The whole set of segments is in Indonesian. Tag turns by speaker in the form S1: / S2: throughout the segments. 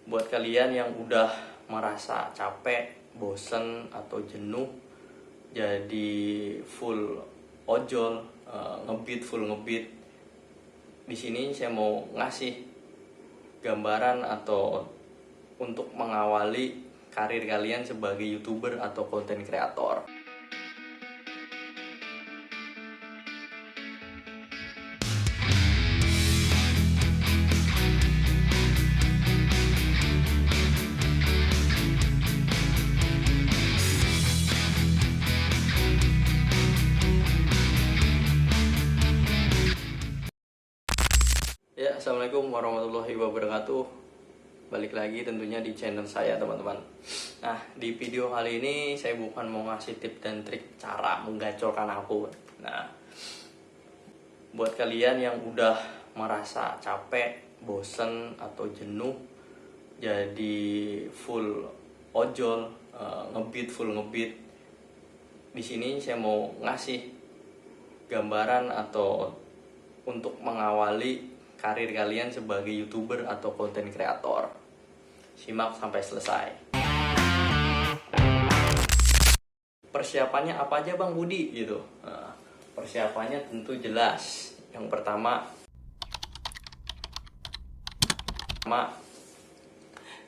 S1: Buat kalian yang udah merasa capek, bosen atau jenuh jadi full ojol, full ngebeat. Di sini saya mau ngasih gambaran atau untuk mengawali karir kalian sebagai YouTuber atau content creator. Ya, assalamualaikum warahmatullahi wabarakatuh. Balik lagi tentunya di channel saya, teman-teman. Nah, di video kali ini saya bukan mau ngasih tips dan trik cara menggacorkan akun. Nah, buat kalian yang udah merasa capek, bosen atau jenuh jadi full ojol, full ngebeat. Di sini saya mau ngasih gambaran atau untuk mengawali karir kalian sebagai YouTuber atau content creator. Simak sampai selesai. Persiapannya apa aja Bang Budi gitu? Nah, persiapannya tentu jelas. Yang pertama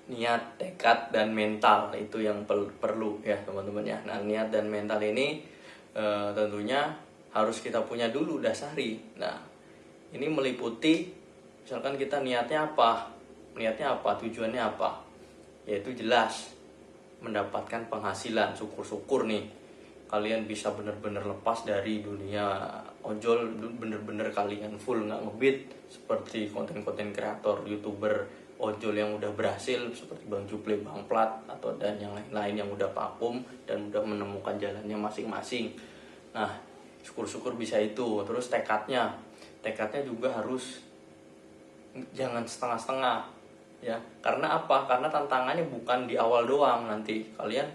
S1: niat, tekad, dan mental. Itu yang perlu ya teman-teman ya. Nah, niat dan mental ini tentunya harus kita punya dulu, dasari. Nah, ini meliputi misalkan kita niatnya apa, tujuannya apa, yaitu jelas mendapatkan penghasilan. Syukur-syukur nih kalian bisa bener-bener lepas dari dunia ojol, bener-bener kalian full nggak ngebeat seperti konten-konten kreator YouTuber ojol yang udah berhasil seperti Bang Juple, Bang Plat, atau dan yang lain-lain yang udah vakum dan udah menemukan jalannya masing-masing. Nah, syukur-syukur bisa itu. Terus tekadnya juga harus jangan setengah-setengah ya. Karena apa? Karena tantangannya bukan di awal doang, nanti kalian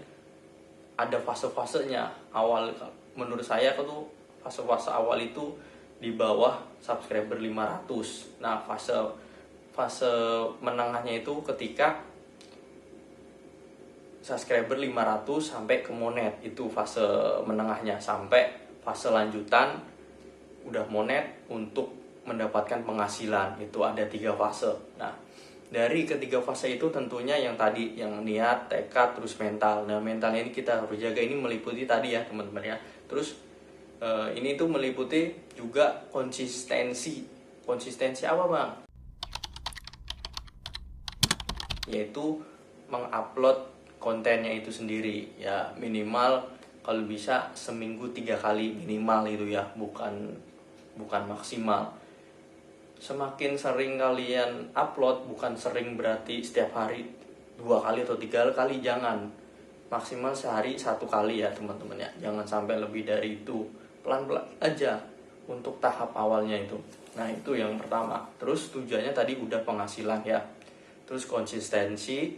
S1: ada fase-fasenya. Awal menurut saya tuh fase-fase awal itu di bawah subscriber 500. Nah, fase menengahnya itu ketika subscriber 500 sampai ke monet, itu fase menengahnya. Sampai fase lanjutan udah monet untuk mendapatkan penghasilan, itu ada 3 fase. Nah, dari ketiga fase itu tentunya yang tadi, yang niat, tekad, terus mental. Nah, mental ini kita harus jaga. Ini meliputi tadi ya teman-teman ya. Terus ini tuh meliputi juga konsistensi. Konsistensi apa Bang? Yaitu mengupload kontennya itu sendiri ya, minimal kalau bisa seminggu 3 kali minimal itu ya, bukan maksimal. Semakin sering kalian upload, bukan sering berarti setiap hari 2 kali atau 3 kali, jangan. Maksimal sehari 1 kali ya teman-teman ya, jangan sampai lebih dari itu. Pelan-pelan aja untuk tahap awalnya itu. Nah, itu yang pertama. Terus tujuannya tadi udah penghasilan ya. Terus konsistensi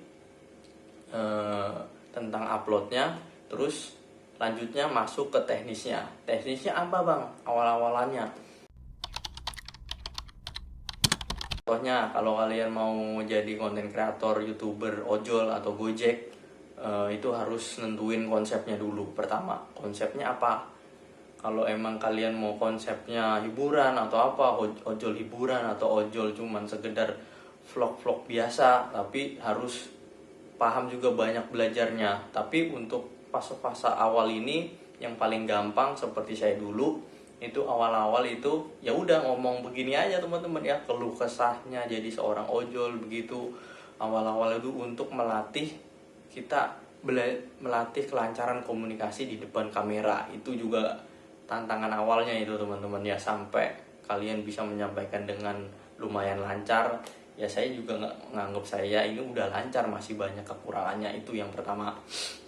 S1: tentang uploadnya. Terus lanjutnya masuk ke teknisnya. Teknisnya apa Bang? Awal-awalannya, contohnya kalau kalian mau jadi konten kreator, YouTuber ojol atau Gojek, itu harus nentuin konsepnya dulu. Pertama, konsepnya apa? Kalau emang kalian mau konsepnya hiburan atau apa, ojol hiburan atau ojol cuman sekedar vlog-vlog biasa, tapi harus paham juga banyak belajarnya. Tapi untuk fase-fase awal ini yang paling gampang seperti saya dulu, itu awal-awal itu ya udah ngomong begini aja teman-teman ya, keluh kesahnya jadi seorang ojol begitu. Awal-awal itu untuk melatih kelancaran komunikasi di depan kamera. Itu juga tantangan awalnya itu teman-teman ya, sampai kalian bisa menyampaikan dengan lumayan lancar ya. Saya juga nggak nganggap saya ini udah lancar, masih banyak kekurangannya. Itu yang pertama.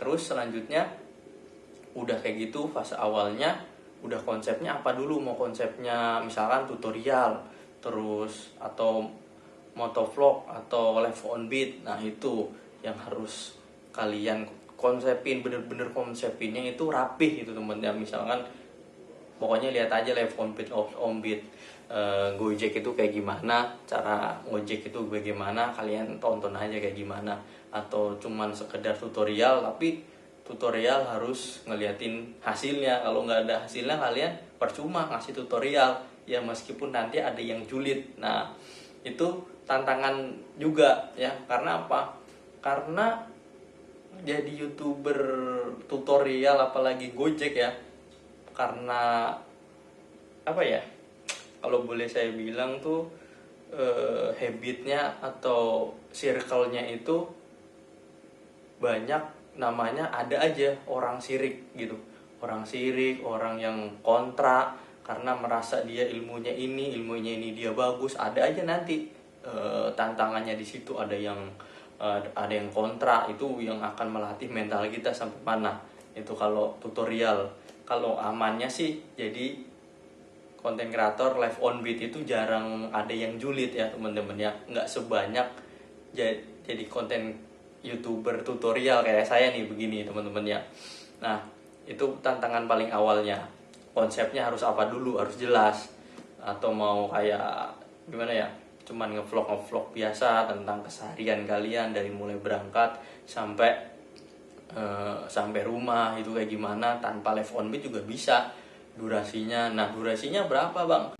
S1: Terus selanjutnya udah kayak gitu fase awalnya, udah konsepnya apa dulu, mau konsepnya misalkan tutorial terus atau motovlog atau live on beat. Nah, itu yang harus kalian konsepin, bener-bener konsepinnya itu rapih gitu teman ya. Misalkan pokoknya lihat aja live on beat, Gojek itu kayak gimana, cara ngojek itu bagaimana, kalian tonton aja kayak gimana. Atau cuman sekedar tutorial, tapi tutorial harus ngeliatin hasilnya. Kalau nggak ada hasilnya kalian percuma ngasih tutorial ya, meskipun nanti ada yang julid. Nah itu tantangan juga ya. Karena apa? Karena jadi youtuber tutorial apalagi Gojek ya, karena apa ya, kalau boleh saya bilang tuh habitnya atau circle-nya itu banyak, namanya ada aja orang sirik gitu. Orang sirik, orang yang kontra karena merasa dia ilmunya ini dia bagus. Ada aja nanti tantangannya di situ, ada yang kontra. Itu yang akan melatih mental kita sampai mana. Itu kalau tutorial. Kalau amannya sih jadi konten kreator live on beat itu jarang ada yang julid ya teman-teman ya, nggak sebanyak jadi konten youtuber tutorial kayak saya nih begini teman-teman ya. Nah itu tantangan paling awalnya, konsepnya harus apa dulu, harus jelas. Atau mau kayak gimana ya, cuman ngevlog biasa tentang keseharian kalian dari mulai berangkat sampai rumah itu kayak gimana, tanpa live on beat juga bisa. Durasinya, nah durasinya berapa bang?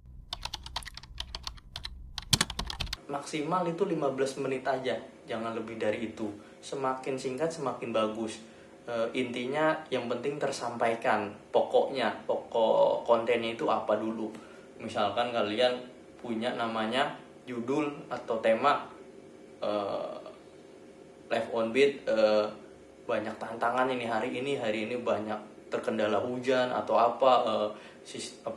S1: Maksimal itu 15 menit aja, jangan lebih dari itu. Semakin singkat semakin bagus. Intinya yang penting tersampaikan, pokok kontennya itu apa dulu. Misalkan kalian punya namanya judul atau tema live on beat, banyak tantangan ini hari ini banyak terkendala hujan atau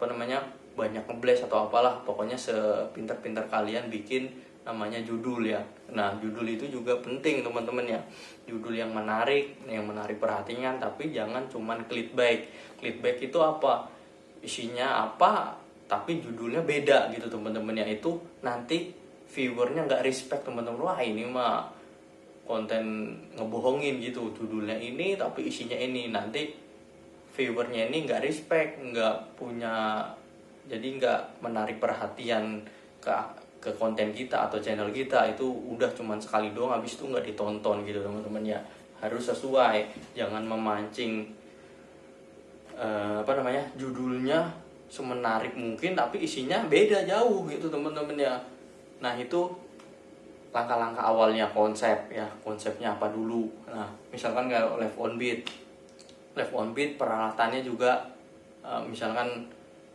S1: banyak ngeblast atau apalah, pokoknya sepintar-pintar kalian bikin namanya judul ya. Nah judul itu juga penting teman-teman ya, judul yang menarik perhatian, tapi jangan cuman clickbait itu apa, isinya apa tapi judulnya beda gitu teman-teman ya. Itu nanti viewernya nggak respect teman-teman, wah ini mah konten ngebohongin gitu, judulnya ini tapi isinya ini. Nanti viewernya ini nggak respect, nggak punya, jadi nggak menarik perhatian ke konten kita atau channel kita. Itu udah cuman sekali doang, habis itu nggak ditonton gitu teman-teman ya. Harus sesuai, jangan memancing judulnya semenarik mungkin tapi isinya beda jauh gitu teman-teman ya. Nah itu langkah-langkah awalnya, konsepnya apa dulu. Nah misalkan kayak live on beat peralatannya juga misalkan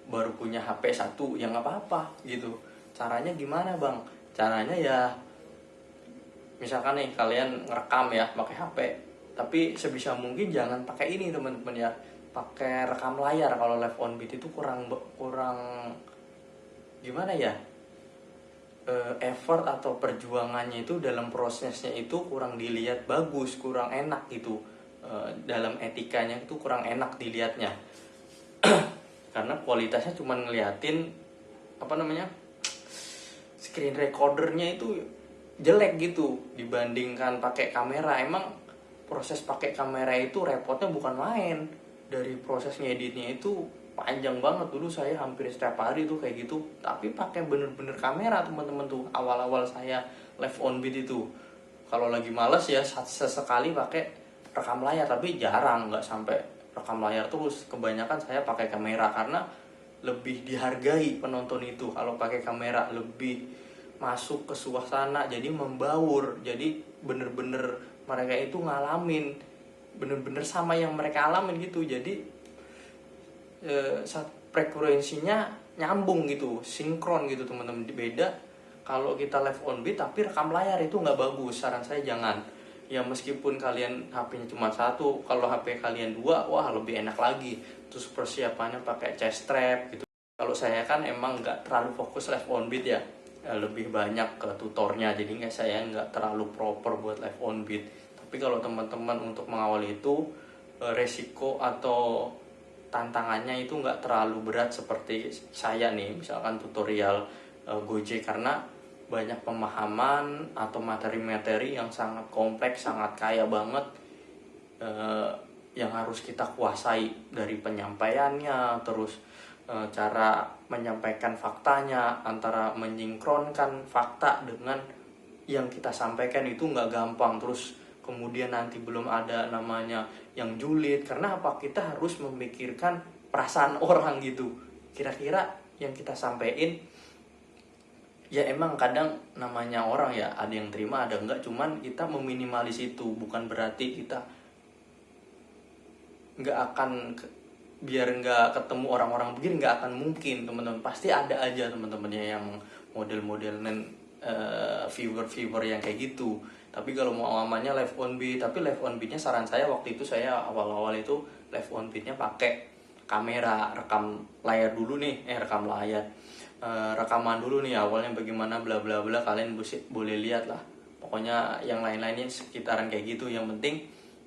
S1: baru punya HP 1 ya nggak apa-apa gitu. Caranya gimana bang? Caranya ya misalkan nih kalian ngerekam ya pakai HP, tapi sebisa mungkin jangan pakai ini teman-teman ya, pakai rekam layar. Kalau live on beat itu kurang gimana ya, effort atau perjuangannya itu dalam prosesnya itu kurang dilihat bagus, kurang enak gitu. Dalam etikanya itu kurang enak dilihatnya. Karena kualitasnya cuma ngeliatin screen recordernya itu jelek gitu dibandingkan pakai kamera. Emang proses pakai kamera itu repotnya bukan main. Dari proses ngeditnya itu panjang banget. Dulu saya hampir setiap hari tuh kayak gitu, tapi pakai bener-bener kamera teman-teman tuh. Awal-awal saya live on beat itu, kalau lagi males ya sesekali pakai rekam layar, tapi jarang, nggak sampai rekam layar terus. Kebanyakan saya pakai kamera karena lebih dihargai penonton itu. Kalau pakai kamera lebih masuk ke suasana, jadi membaur, jadi bener-bener mereka itu ngalamin bener-bener sama yang mereka alamin gitu. Jadi frekuensinya nyambung gitu, sinkron gitu teman-teman. Beda kalau kita live on beat tapi rekam layar, itu nggak bagus. Saran saya jangan. Ya meskipun kalian HP-nya cuma 1, kalau HP kalian 2, wah lebih enak lagi. Terus persiapannya pakai chest strap gitu. Kalau saya kan emang nggak terlalu fokus live on beat ya, lebih banyak ke tutornya, jadi saya nggak terlalu proper buat live on beat. Tapi kalau teman-teman untuk mengawali itu, resiko atau tantangannya itu nggak terlalu berat seperti saya nih, misalkan tutorial Gojek, karena banyak pemahaman atau materi-materi yang sangat kompleks, sangat kaya banget, yang harus kita kuasai dari penyampaiannya, terus cara menyampaikan faktanya, antara menyinkronkan fakta dengan yang kita sampaikan itu nggak gampang. Terus kemudian nanti belum ada namanya yang julid, karena apa, kita harus memikirkan perasaan orang gitu. Kira-kira yang kita sampaikan, ya emang kadang namanya orang ya, ada yang terima ada enggak, cuman kita meminimalis itu. Bukan berarti kita nggak akan, biar nggak ketemu orang-orang begini, nggak akan mungkin teman-teman. Pasti ada aja teman-temannya yang model-model viewer yang kayak gitu. Tapi kalau mau amannya live on beat. Tapi live on beatnya saran saya waktu itu, saya awal-awal itu live on beatnya pakai kamera, rekam layar dulu nih, rekam layar, rekaman dulu nih awalnya bagaimana bla bla bla, kalian boleh lihat lah. Pokoknya yang lain-lainnya sekitaran kayak gitu. Yang penting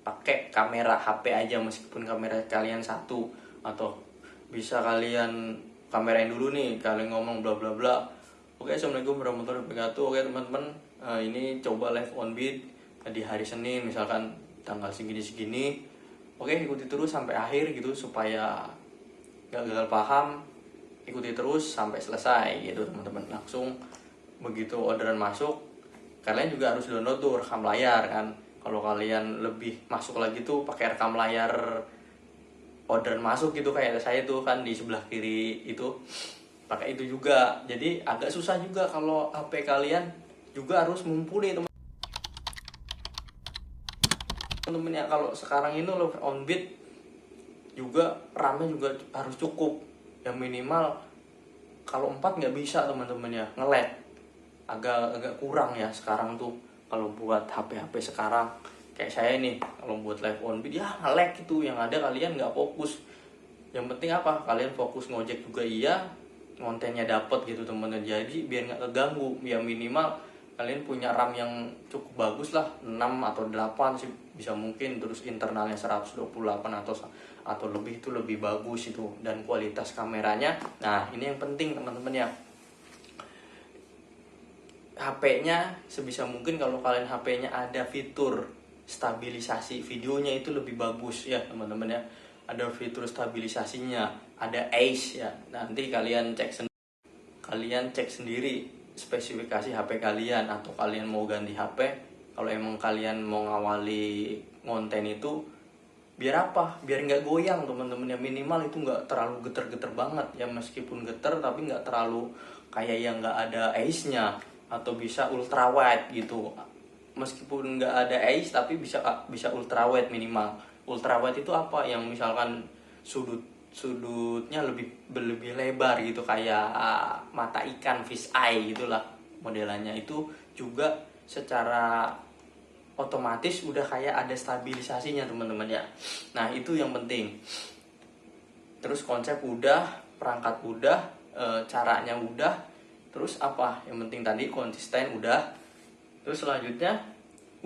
S1: pakai kamera HP aja, meskipun kamera kalian satu, atau bisa kalian kamerain dulu nih, kalian ngomong bla bla bla. Oke, assalamualaikum warahmatullahi wabarakatuh. Oke teman-teman, ini coba live on beat di hari Senin misalkan tanggal segini-segini. Oke, ikuti terus sampai akhir gitu supaya gak gagal paham. Ikuti terus sampai selesai gitu teman-teman. Langsung begitu orderan masuk, kalian juga harus download tuh rekam layar kan. Kalau kalian lebih masuk lagi tuh pakai rekam layar orderan masuk gitu, kayak saya tuh kan di sebelah kiri itu pakai itu juga. Jadi agak susah juga kalau HP kalian juga harus mumpuni teman-teman ya. Kalau sekarang ini live on beat juga RAM-nya juga harus cukup, yang minimal kalau 4 nggak bisa teman-teman ya, nge-lag agak kurang ya sekarang tuh. Kalau buat HP sekarang kayak saya nih, kalau buat live on beat ya nge-lag gitu, yang ada kalian nggak fokus. Yang penting apa, kalian fokus ngojek juga iya, kontennya dapet gitu teman-teman. Jadi biar nggak keganggu, ya minimal kalian punya RAM yang cukup bagus lah, 6 atau 8 sih bisa mungkin. Terus internalnya 128 atau lebih, itu lebih bagus itu. Dan kualitas kameranya, nah ini yang penting teman-teman ya, HP-nya sebisa mungkin kalau kalian HP-nya ada fitur stabilisasi videonya itu lebih bagus ya teman-teman ya. Ada fitur stabilisasinya, ada ACE ya. Nanti kalian cek sendiri spesifikasi HP kalian, atau kalian mau ganti HP. Kalau emang kalian mau ngawali konten itu, biar apa? Biar nggak goyang teman-teman ya. Minimal itu nggak terlalu geter-geter banget ya, meskipun geter tapi nggak terlalu kayak yang nggak ada ACE-nya. Atau bisa ultra wide gitu, meskipun nggak ada ACE tapi bisa ultra wide minimal. Ultra wide itu apa? Yang misalkan sudutnya lebih lebar gitu, kayak mata ikan, fish eye gitulah modelannya. Itu juga secara otomatis udah kayak ada stabilisasinya teman-teman ya. Nah itu yang penting. Terus konsep udah, perangkat udah, caranya udah. Terus apa? Yang penting tadi konsisten udah. Terus selanjutnya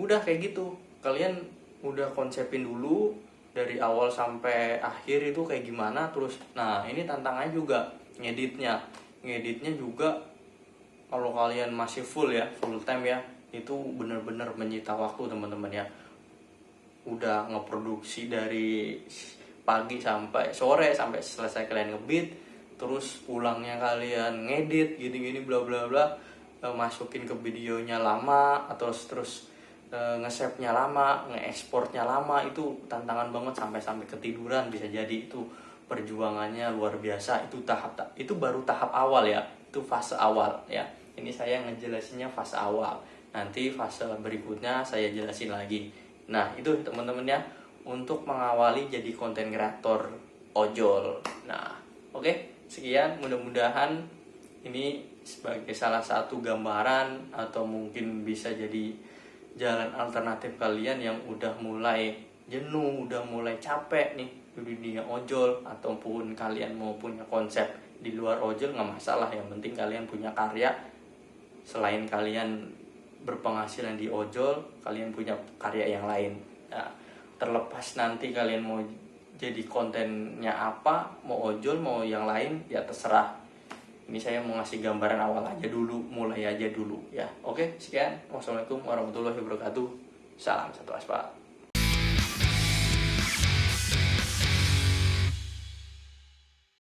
S1: udah kayak gitu. Kalian udah konsepin dulu dari awal sampai akhir itu kayak gimana. Terus nah ini tantangannya juga ngeditnya. Ngeditnya juga kalau kalian masih full time ya, itu bener-bener menyita waktu teman-teman ya. Udah ngeproduksi dari pagi sampai sore, sampai selesai kalian ngebeat, terus pulangnya kalian ngedit gini-gini bla bla bla, masukin ke videonya lama, atau terus nge-save-nya lama, nge-exportnya lama. Itu tantangan banget, sampai ketiduran bisa jadi. Itu perjuangannya luar biasa. Itu baru tahap awal ya, itu fase awal ya. Ini saya ngejelasinnya fase awal, nanti fase berikutnya saya jelasin lagi. Nah itu teman-teman ya, untuk mengawali jadi konten kreator ojol. Nah oke. Sekian, mudah-mudahan ini sebagai salah satu gambaran, atau mungkin bisa jadi jalan alternatif kalian yang udah mulai jenuh, udah mulai capek nih di dunia ojol. Ataupun kalian mau punya konsep di luar ojol, nggak masalah, yang penting kalian punya karya. Selain kalian berpenghasilan di ojol, kalian punya karya yang lain. Nah, terlepas nanti kalian mau jadi kontennya apa, mau ojol mau yang lain ya terserah. Ini saya mau ngasih gambaran awal aja dulu, mulai aja dulu ya. Oke, sekian. Wassalamualaikum warahmatullahi wabarakatuh. Salam satu aspal.